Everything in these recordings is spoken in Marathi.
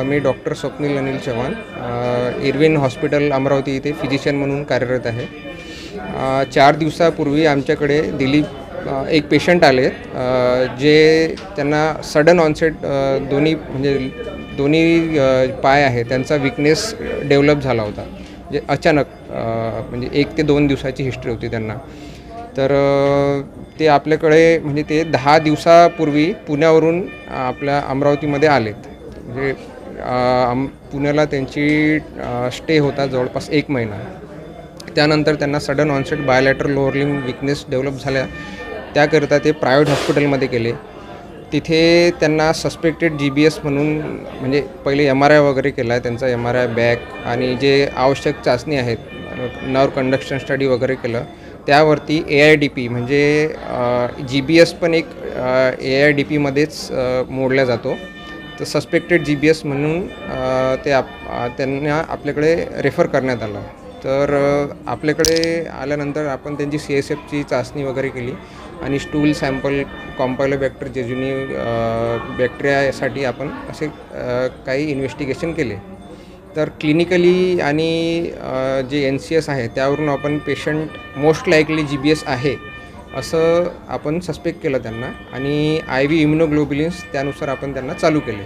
मी doctor Swapnil Anil Chavan, Irwin hospital Amravati इथे फिजिशियन म्हणून कार्यरत आहे. 4 दिवसापूर्वी आमच्याकडे एक पेशंट आले जे त्यांना सडन ऑनसेट दोन्ही पाय आहे त्यांचा विकनेस डेव्हलप झाला होता. म्हणजे अचानक 1 ते 2 दिवसाची हिस्ट्री होती त्यांना. तर ते आपल्याकडे ते 10 दिवसापूर्वी पुण्यावरून आपल्या अमरावतीमध्ये आलेत. म्हणजे पुण्याला त्यांची स्टे होता जवळपास 1 महिना. त्यानंतर त्यांना सडन ऑनसेट बायलॅटरल लोअर लिंब विकनेस डेव्हलप झाल्या. त्याकरिता ते प्रायव्हेट हॉस्पिटलमध्ये गेले. तिथे त्यांना सस्पेक्टेड GBS म्हणून पहिले MRI वगैरे केला आहे. त्यांचा MRI बॅक आणि जे आवश्यक चाचणी आहेत, नर्व कंडक्शन स्टडी वगैरे केलं. त्यावरती AIDP GBS पण एक AIDPमध्येच मोडला जातो. तर सस्पेक्टेड GBS म्हणून त्यांना आपल्याकडे रेफर करण्यात आलं. तर आपल्याकडे आल्यानंतर आपण त्यांची CSFची चाचणी वगैरे केली आणि स्टूल सॅम्पल कॉम्पायलोबॅक्टर जेजुनी बॅक्टेरियासाठी आपण असे काही इन्व्हेस्टिगेशन केले. तर क्लिनिकली आणि जे NCS आहे त्यावरून आपण पेशंट मोस्ट लाईकली GBS आहे असं आपण सस्पेक्ट केलं त्यांना आणि IV इम्युनोग्लोब्युलिन्स त्यानुसार आपण त्यांना चालू केले.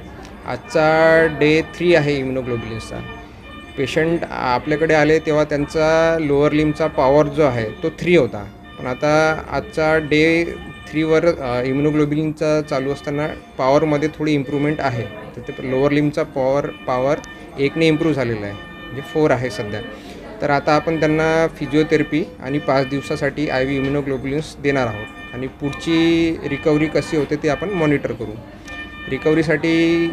आजचा डे 3 आहे इम्युनोग्लोब्युलिन्सचा. पेशंट आपल्याकडे आले तेव्हा त्यांचा लोअर लिम्बचा पॉवर जो आहे तो 3 होता. पण आता आजचा डे 3वर इम्युनोग्लोब्युलिनचा चालू असताना पॉवरमध्ये थोडी इम्प्रूव्हमेंट आहे. तर ते लोअर लिम्बचा पॉवर 1ने इम्प्रूव्ह झालेला आहे, म्हणजे 4 आहे सध्या. तर आता आपण त्यांना फिजिओथेरपी आणि 5 दिवसासाठी IV इम्युनोग्लोब्युलिन्स देणार आहोत आणि पुढची रिकव्हरी कशी होते ते आपण मॉनिटर करू. रिकव्हरीसाठी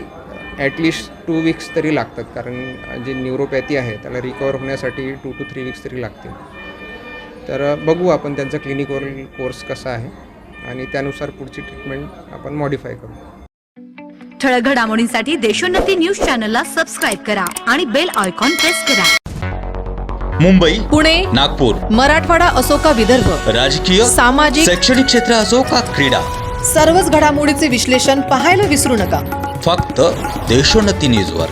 ॲटलिस्ट 2 वीक्स तरी लागतात, कारण जे न्यूरोपॅथी आहे त्याला रिकवर होण्यासाठी 2 to 3 वीक्स तरी लागतील. तर बघू आपण त्यांचा क्लिनिकवर कोर्स कसा आहे आणि त्यानुसार पुढची ट्रीटमेंट आपण मॉडिफाय करू. ठळक घडामोडींसाठी देशोन्नती न्यूज चॅनलला सबस्क्राईब करा आणि बेल आयकॉन प्रेस करा. मुंबई, पुणे, नागपूर, मराठवाडा असो का विदर्भ, राजकीय, सामाजिक, शैक्षणिक क्षेत्र असो का क्रीडा, सर्वच घडामोडीचे विश्लेषण पाहायला विसरू नका. फक्त देशोन्नती न्यूजवर.